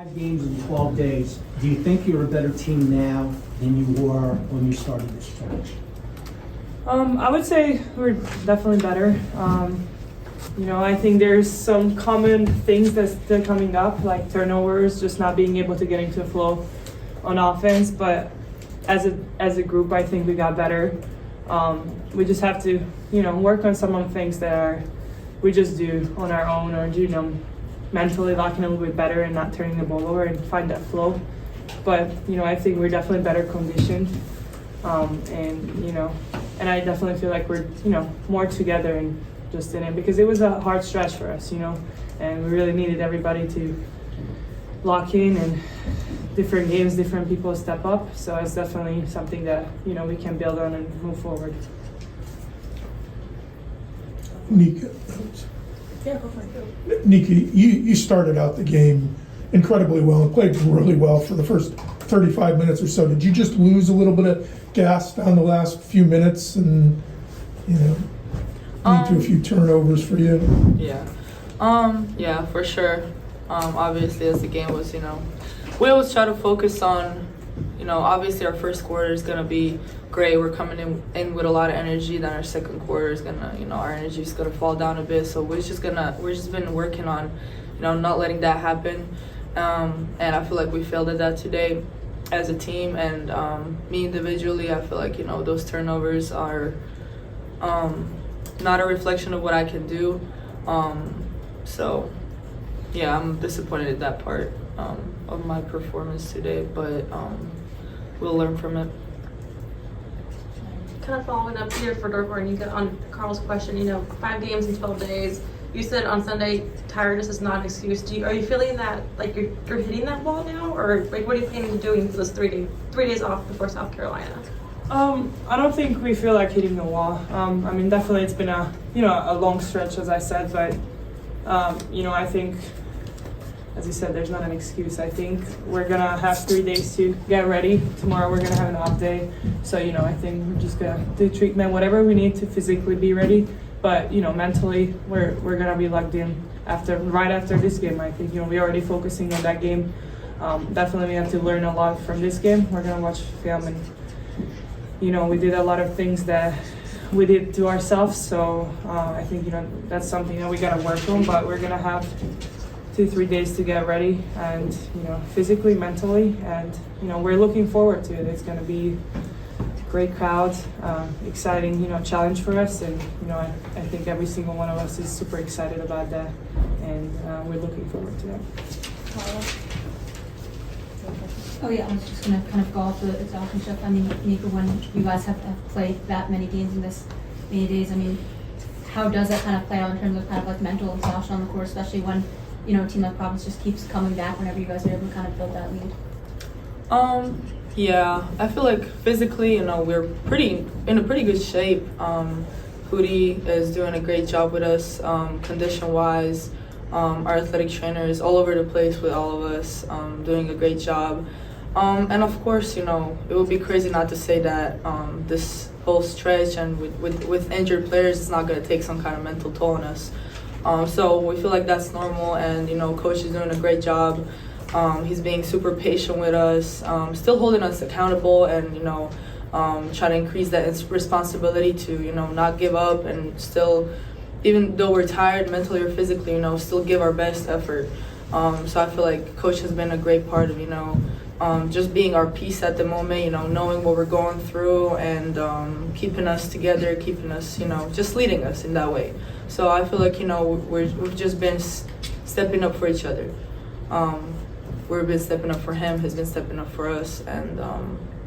5 games in 12 days. Do you think you're a better team now than you were when you started this stretch? I would say we're definitely better. I think there's some common things that's still coming up, like turnovers, just not being able to get into a flow on offense. But as a group, I think we got better. We just have to, work on some of the things that we just do on our own, or mentally locking a little bit better and not turning the ball over and find that flow. But I think we're definitely better conditioned, and I definitely feel like we're more together and just in it, because it was a hard stretch for us, and we really needed everybody to lock in, and different games, different people step up. So it's definitely something that we can build on and move forward. Nika, Yeah, go for it. Nika, you started out the game incredibly well and played really well for the first 35 minutes or so. Did you just lose a little bit of gas down the last few minutes and, lead to a few turnovers for you? Yeah, for sure. Obviously, as the game was, we always try to focus on, obviously our first quarter is going to be great. We're coming in with a lot of energy. Then our second quarter is going to, our energy is going to fall down a bit. So we're just been working on, not letting that happen. And I feel like we failed at that today as a team. And me individually, I feel like, those turnovers are not a reflection of what I can do. So, yeah, I'm disappointed at that part of my performance today, but we'll learn from it. Kind of following up here for Dorka and Nika on Carl's question, 5 games in 12 days. You said on Sunday tiredness is not an excuse. Are you feeling that like you're hitting that ball now, or like what are you planning to do for those 3 days off before South Carolina? I don't think we feel like hitting the wall. Definitely it's been a long stretch, as I said, but I think, as you said, there's not an excuse. I think we're gonna have 3 days to get ready. Tomorrow we're gonna have an off day, so I think we're just gonna do treatment, whatever we need to physically be ready. But mentally, we're gonna be locked in right after this game. I think we're already focusing on that game. Definitely we have to learn a lot from this game. We're gonna watch film, and we did a lot of things that we did to ourselves. So I think that's something that we gotta work on. But we're gonna have 2-3 days to get ready, and physically, mentally, and we're looking forward to it. It's gonna be great crowd, exciting challenge for us, and I think every single one of us is super excited about that, and we're looking forward to that. Oh yeah, I was just gonna kind of go off the exhaustion stuff. Nika, when you guys have played that many games in this many days, how does that kind of play out in terms of kind of like mental exhaustion on the court, especially when a team like Providence just keeps coming back whenever you guys are able to kind of build that lead? Yeah, I feel like physically, we're in a pretty good shape. Hootie is doing a great job with us, condition-wise. Our athletic trainer is all over the place with all of us, doing a great job. And of course, it would be crazy not to say that this whole stretch and with injured players, it's not going to take some kind of mental toll on us. So we feel like that's normal, and coach is doing a great job. He's being super patient with us, still holding us accountable, and trying to increase that responsibility to not give up, and still, even though we're tired mentally or physically, still give our best effort. So I feel like coach has been a great part of just being our peace at the moment, knowing what we're going through, and keeping us together, keeping us, just leading us in that way. So I feel like we've just been stepping up for each other. We've been stepping up for him. He's been stepping up for us, and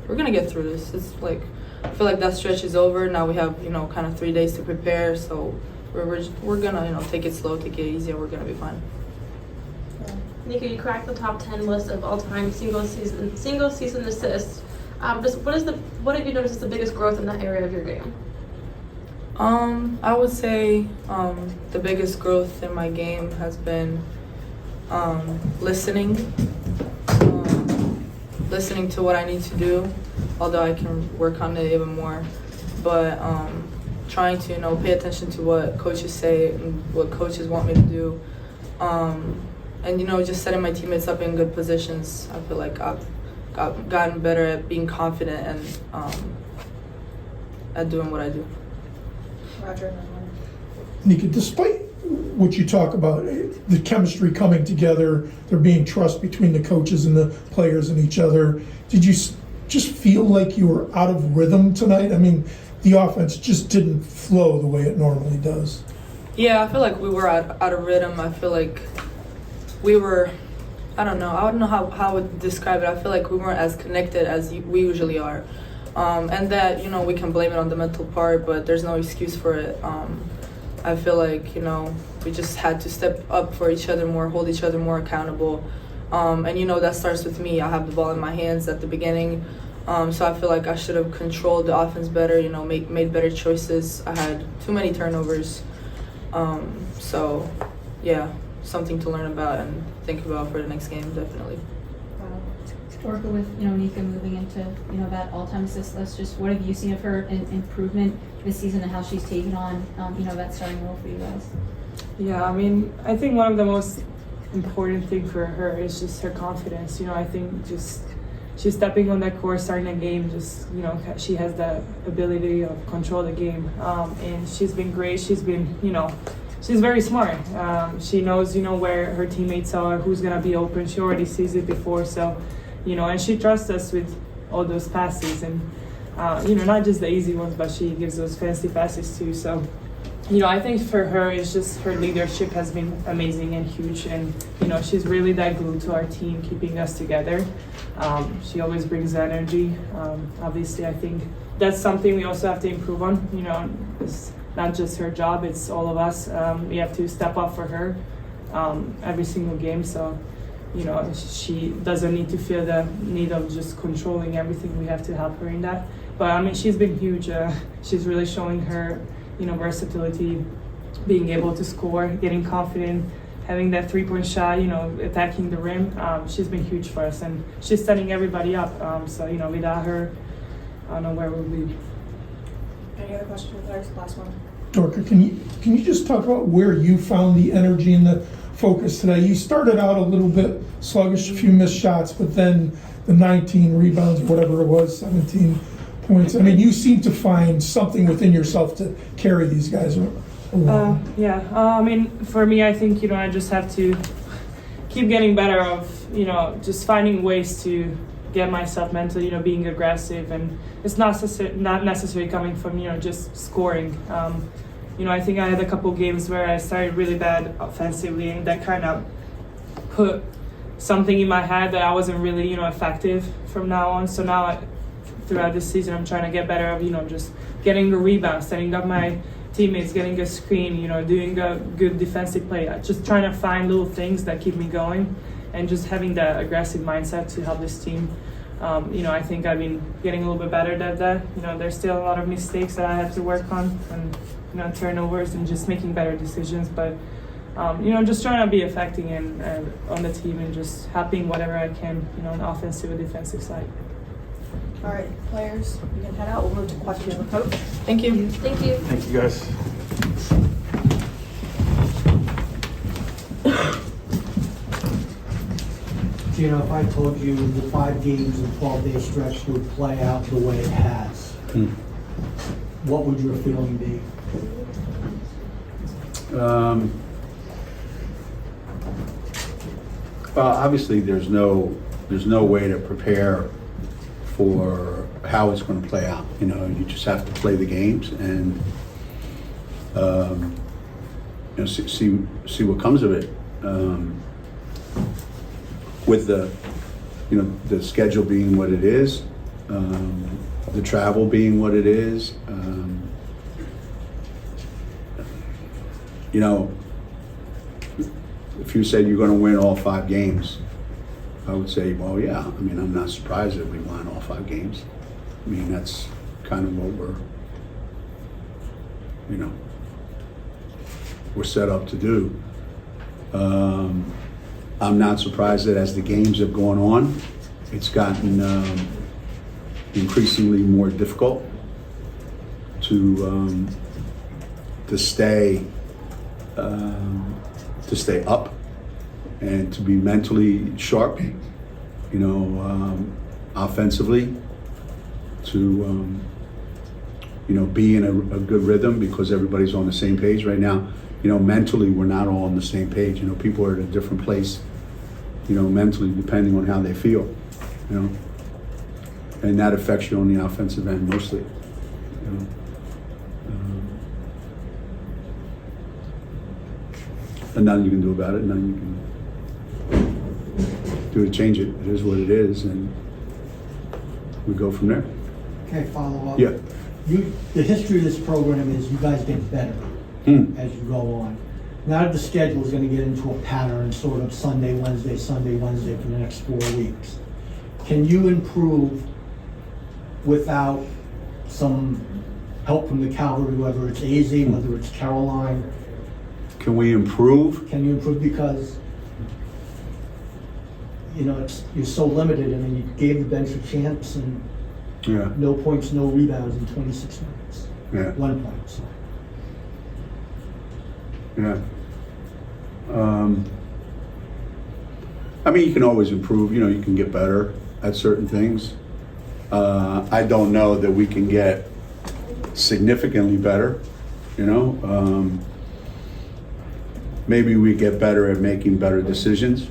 we're gonna get through this. It's like I feel like that stretch is over. Now we have kind of 3 days to prepare. So we're gonna take it slow, take it easy, and we're gonna be fine. Nika, you cracked the top 10 list of all-time single season assists. What have you noticed is the biggest growth in that area of your game? I would say the biggest growth in my game has been listening to what I need to do, although I can work on it even more. But trying to pay attention to what coaches say and what coaches want me to do. and just setting my teammates up in good positions. I feel like I've gotten better at being confident and at doing what I do. Roger. Nika, despite what you talk about, the chemistry coming together, there being trust between the coaches and the players and each other, did you just feel like you were out of rhythm tonight? I mean, the offense just didn't flow the way it normally does. Yeah, I feel like we were out of rhythm. I feel like we were, I don't know how I would describe it. I feel like we weren't as connected as we usually are. And that, we can blame it on the mental part, but there's no excuse for it. I feel like, we just had to step up for each other more, hold each other more accountable. And, that starts with me. I have the ball in my hands at the beginning. So I feel like I should have controlled the offense better, made better choices. I had too many turnovers. So, yeah, something to learn about and think about for the next game, definitely. Dorka, with Nika moving into that all-time assist list, just what have you seen of her improvement this season and how she's taken on that starting role for you guys? Yeah, I mean, I think one of the most important thing for her is just her confidence. I think just she's stepping on that court, starting a game. Just she has the ability to control the game, and she's been great. She's been she's very smart. She knows where her teammates are, who's gonna be open. She already sees it before, so. And she trusts us with all those passes and, not just the easy ones, but she gives those fancy passes too. So, I think for her, it's just her leadership has been amazing and huge. And, she's really that glue to our team, keeping us together. She always brings the energy. Obviously, I think that's something we also have to improve on. It's not just her job, it's all of us. We have to step up for her every single game. So, she doesn't need to feel the need of just controlling everything. We have to help her in that. But I mean, she's been huge. She's really showing her, versatility, being able to score, getting confident, having that three-point shot, attacking the rim. She's been huge for us, and she's setting everybody up. So without her, I don't know where we'll be. Any other questions? Last one. Dorka, can you just talk about where you found the energy and the focus today? You started out a little bit sluggish, a few missed shots, but then the 19 rebounds, whatever it was, 17 points. I mean, you seem to find something within yourself to carry these guys along. I mean, for me, I think, I just have to keep getting better of, just finding ways to get myself mentally, being aggressive, and it's not necessarily coming from, just scoring. I think I had a couple games where I started really bad offensively, and that kind of put something in my head that I wasn't really, effective from now on. So now, throughout this season, I'm trying to get better of, just getting a rebound, setting up my teammates, getting a screen, doing a good defensive play. Just trying to find little things that keep me going, and just having that aggressive mindset to help this team. I think I've been getting a little bit better at that. There's still a lot of mistakes that I have to work on, and turnovers and just making better decisions. But just trying to be effective and on the team, and just helping whatever I can, on the offensive or defensive side. All right, players, you can head out. We'll move to questions with coach. Thank you. Thank you. Thank you, guys. Geno, if I told you the 5 games and 12-day stretch would play out the way it has, what would your feeling be? Well, obviously, there's no way to prepare for how it's going to play out. You just have to play the games and see what comes of it. With the schedule being what it is, the travel being what it is, if you said you're going to win all 5 games, I would say, well, yeah. I mean, I'm not surprised that we won all 5 games. I mean, that's kind of what we're set up to do. I'm not surprised that as the games have gone on, it's gotten increasingly more difficult to stay up and to be mentally sharp, offensively, to, be in a good rhythm because everybody's on the same page right now. Mentally, we're not all on the same page. People are at a different place, mentally, depending on how they feel, and that affects you on the offensive end mostly. And nothing you can do about it, nothing you can do to change it. It is what it is, and we go from there. Okay, follow up. Yeah. The history of this program is you guys get better as you go on. Now that the schedule is going to get into a pattern, sort of Sunday, Wednesday for the next 4 weeks. Can you improve without some help from the cavalry, whether it's AZ, whether it's Caroline? Can we improve? Can you improve because you're so limited? I mean, you gave the bench a chance and Yeah. no points, no rebounds in 26 minutes. Yeah. 1 point. So. Yeah. You can always improve. You can get better at certain things. I don't know that we can get significantly better. Maybe we get better at making better decisions,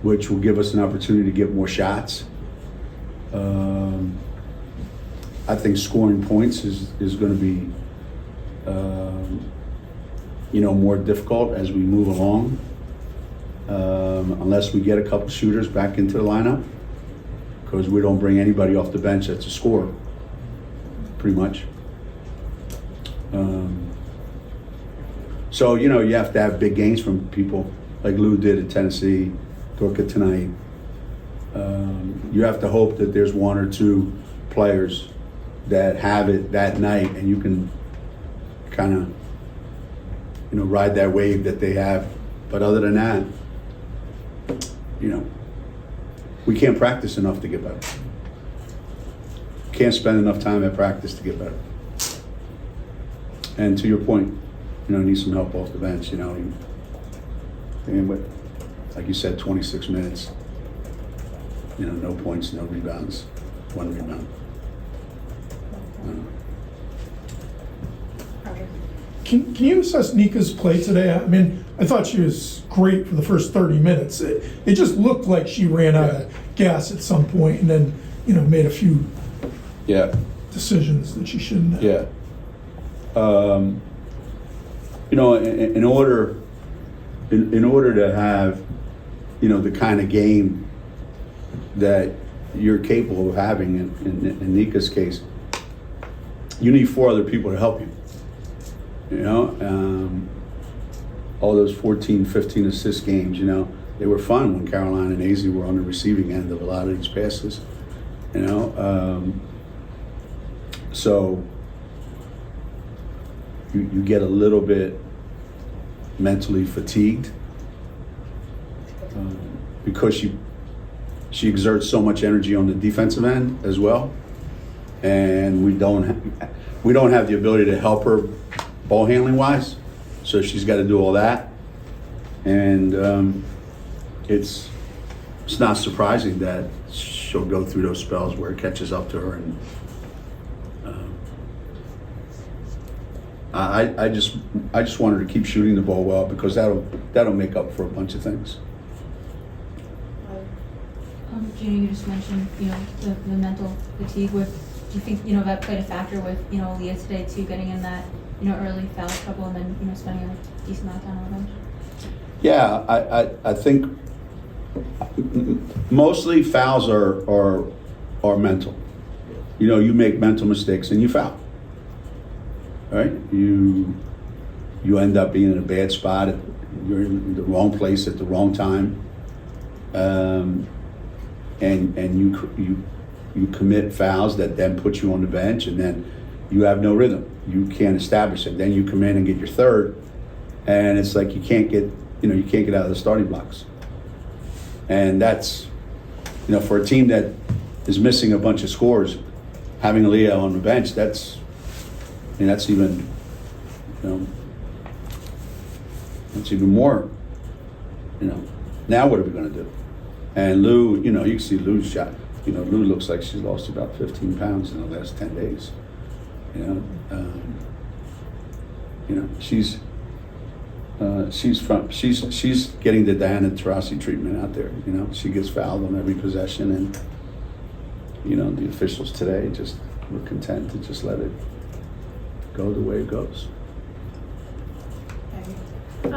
which will give us an opportunity to get more shots. I think scoring points is going to be, more difficult as we move along, unless we get a couple shooters back into the lineup, because we don't bring anybody off the bench that's a scorer, pretty much. So, you have to have big games from people like Lou did at Tennessee, Dorka tonight. You have to hope that there's 1 or 2 players that have it that night, and you can kind of, ride that wave that they have. But other than that, we can't practice enough to get better. Can't spend enough time at practice to get better. And to your point, need some help off the bench, and with, like you said, 26 minutes, no points, no rebounds, 1 rebound. Can you assess Nika's play today? I thought she was great for the first 30 minutes. It just looked like she ran out of gas at some point and then, made a few decisions that she shouldn't have. Yeah. In order to have, the kind of game that you're capable of having in Nika's case, you need 4 other people to help you. All those 14, 15 assist games, they were fun when Caroline and AZ were on the receiving end of a lot of these passes, so you get a little bit mentally fatigued because she exerts so much energy on the defensive end as well, and we don't have the ability to help her ball handling wise, so she's got to do all that, and it's not surprising that she'll go through those spells where it catches up to her, and I just want her to keep shooting the ball well, because that'll make up for a bunch of things. Geno, you just mentioned, the mental fatigue. Do you think, that played a factor with, Leah today too, getting in that, early foul trouble and then, spending a decent amount of time on the bench? Yeah, I think mostly fouls are mental. You make mental mistakes and you foul. Right? You end up being in a bad spot. You're in the wrong place at the wrong time, and you commit fouls that then put you on the bench, and then you have no rhythm. You can't establish it. Then you come in and get your third, and it's like you can't get out of the starting blocks. And that's, for a team that is missing a bunch of scores, having Leah on the bench, that's even, it's even more, now what are we gonna do? And Lou, you can see Lou's shot. Lou looks like she's lost about 15 pounds in the last 10 days. She's getting the Diana Taurasi treatment out there. She gets fouled on every possession, and the officials today just were content to just let it go the way it goes. So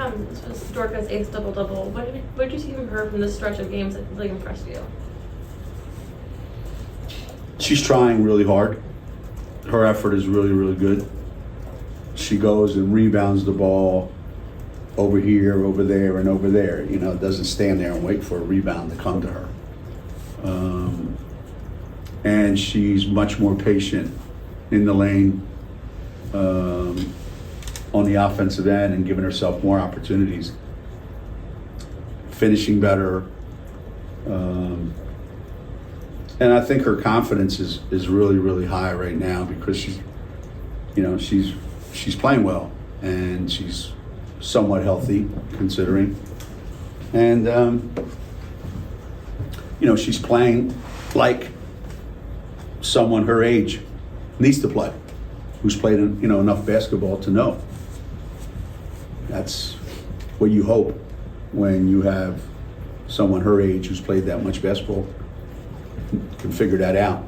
it's Dorka's 8th double-double. What did you see from her from this stretch of games that really impressed you? She's trying really hard. Her effort is really, really good. She goes and rebounds the ball over here, over there, and over there. Doesn't stand there and wait for a rebound to come to her. And she's much more patient in the lane on the offensive end and giving herself more opportunities. Finishing better. And I think her confidence is really, really high right now because she's playing well and she's somewhat healthy considering. And, she's playing like someone her age needs to play, who's played, enough basketball to know. That's what you hope when you have someone her age who's played that much basketball, can figure that out,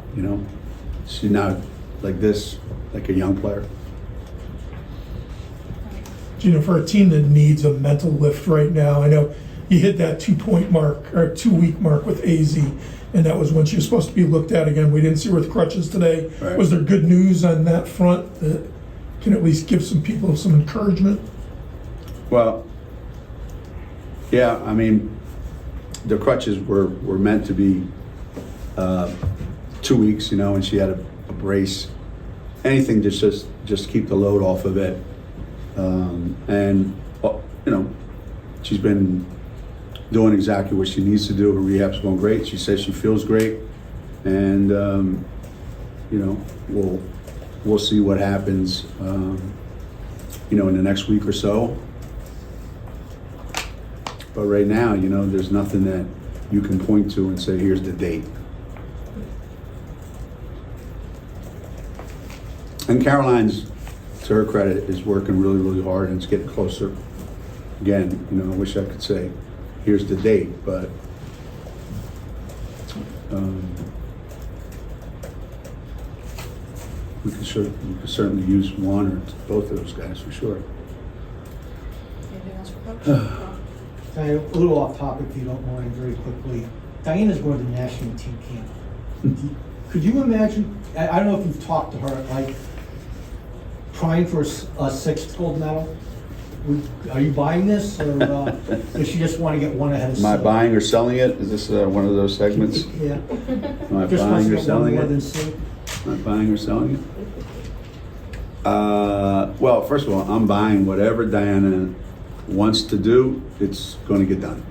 She's not like this, like a young player. For a team that needs a mental lift right now, I know you hit that 2-point mark or 2-week mark with AZ, and that was when she was supposed to be looked at again. We didn't see her with crutches today. Right. Was there good news on that front that can at least give some people some encouragement? Well, yeah, the crutches were meant to be 2 weeks, and she had a brace. Anything to just keep the load off of it. She's been doing exactly what she needs to do. Her rehab's going great. She says she feels great. And, we'll see what happens, in the next week or so. But right now, there's nothing that you can point to and say, here's the date. And Caroline's, to her credit, is working really, really hard and it's getting closer. Again, I wish I could say, here's the date, but we could certainly use one or both of those guys for sure. Anything else for Coach? Diana, a little off topic, if you don't mind, very quickly. Diana's going to national team camp. Could you imagine, I don't know if you've talked to her, like trying for a 6th gold medal? Are you buying this, or does she just want to get one ahead of Am I buying or selling it? Is this one of those segments? Yeah. Am I Just buying wants to or get selling one more it? than C. Am I buying or selling it? Well, first of all, I'm buying whatever Diana wants to do, it's going to get done.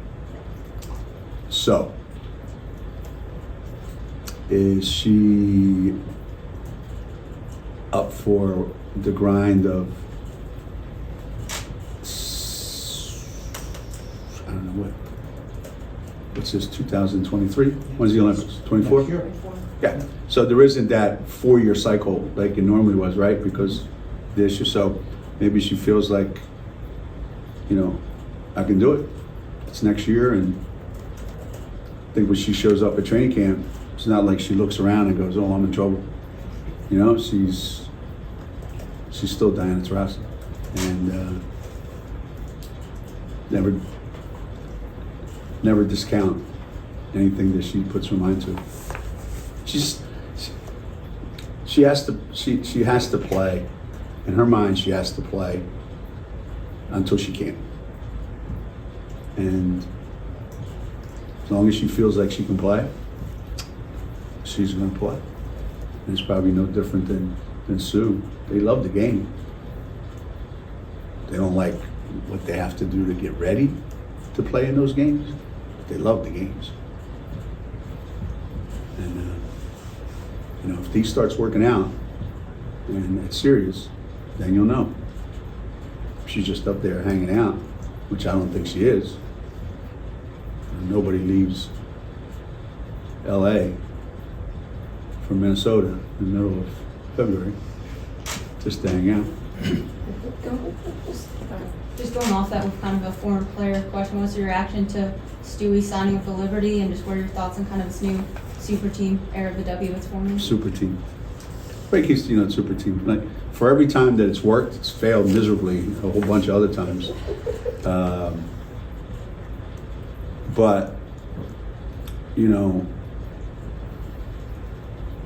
So, is she up for the grind of, I don't know what's this, 2023? When's the Olympics? 24? Next year. Yeah, so there isn't that 4-year cycle like it normally was, right? Because the issue, so maybe she feels like, I can do it. It's next year, and I think when she shows up at training camp, it's not like she looks around and goes, oh, I'm in trouble. She's still Diana Taurasi, and never discount anything that she puts her mind to. She has to play. In her mind, she has to play until she can't. And as long as she feels like she can play, she's going to play. And it's probably no different than Sue. They love the game. They don't like what they have to do to get ready to play in those games. But they love the games. And if these starts working out and it's serious, then you'll know. If she's just up there hanging out, which I don't think she is. And nobody leaves LA from Minnesota in the middle of February just to hang out. Just going off that with kind of a former player question, what's your reaction to Stewie signing with the Liberty, and just what are your thoughts on kind of this new super team era of the W it's forming? Super team. Break super team. Like, for every time that it's worked, it's failed miserably a whole bunch of other times. But,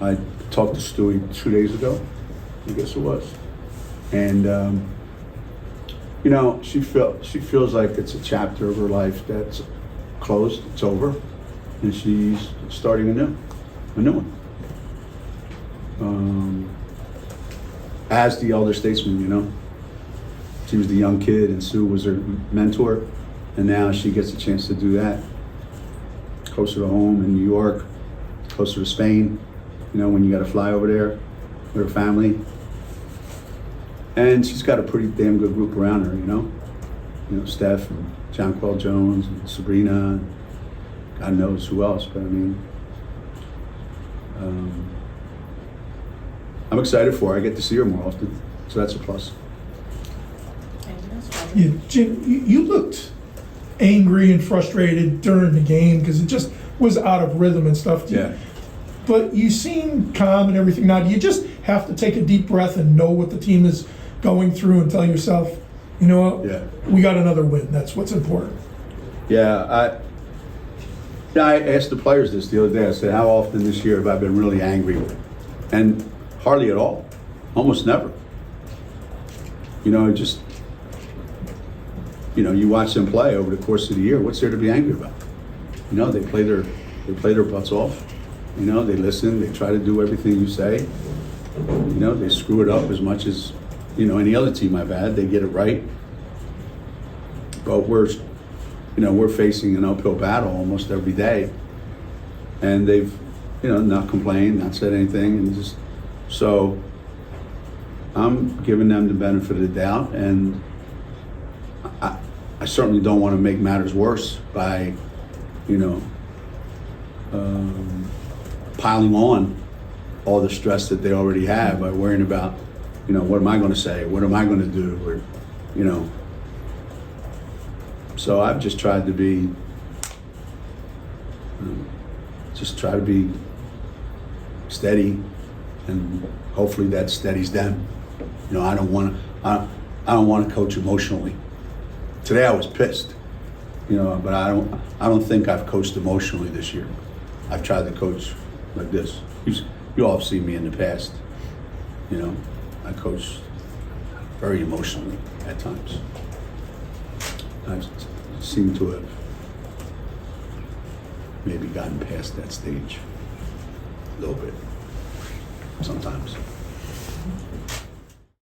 I talked to Stewie 2 days ago, I guess it was. And, she feels like it's a chapter of her life that's closed, it's over, and she's starting a new one. As the elder statesman, she was the young kid and Sue was her mentor, and now she gets a chance to do that closer to home in New York, closer to Spain, when you got to fly over there with her family. And she's got a pretty damn good group around her, Steph and Jonquel Jones and Sabrina, and God knows who else, but I'm excited for her. I get to see her more often, so that's a plus. Yeah, Jim, you looked angry and frustrated during the game because it just was out of rhythm and stuff. Yeah. But you seem calm and everything. Now, do you just have to take a deep breath and know what the team is going through and tell yourself, you know what, we got another win. That's what's important. Yeah, I asked the players this the other day. I said, how often this year have I been really angry? And hardly at all. Almost never. You watch them play over the course of the year. What's there to be angry about? They play their butts off. They listen. They try to do everything you say. They screw it up as much as any other team I've had. They get it right. But we're facing an uphill battle almost every day, and they've not complained, not said anything, and so I'm giving them the benefit of the doubt, and I certainly don't want to make matters worse by piling on all the stress that they already have by worrying about what am I going to say, what am I going to do, or so I've just tried to be steady, and hopefully that steadies them. I don't want to coach emotionally. Today I was pissed, but I don't think I've coached emotionally this year. I've tried to coach like this. You all have seen me in the past. I coach very emotionally at times. I seem to have maybe gotten past that stage a little bit sometimes.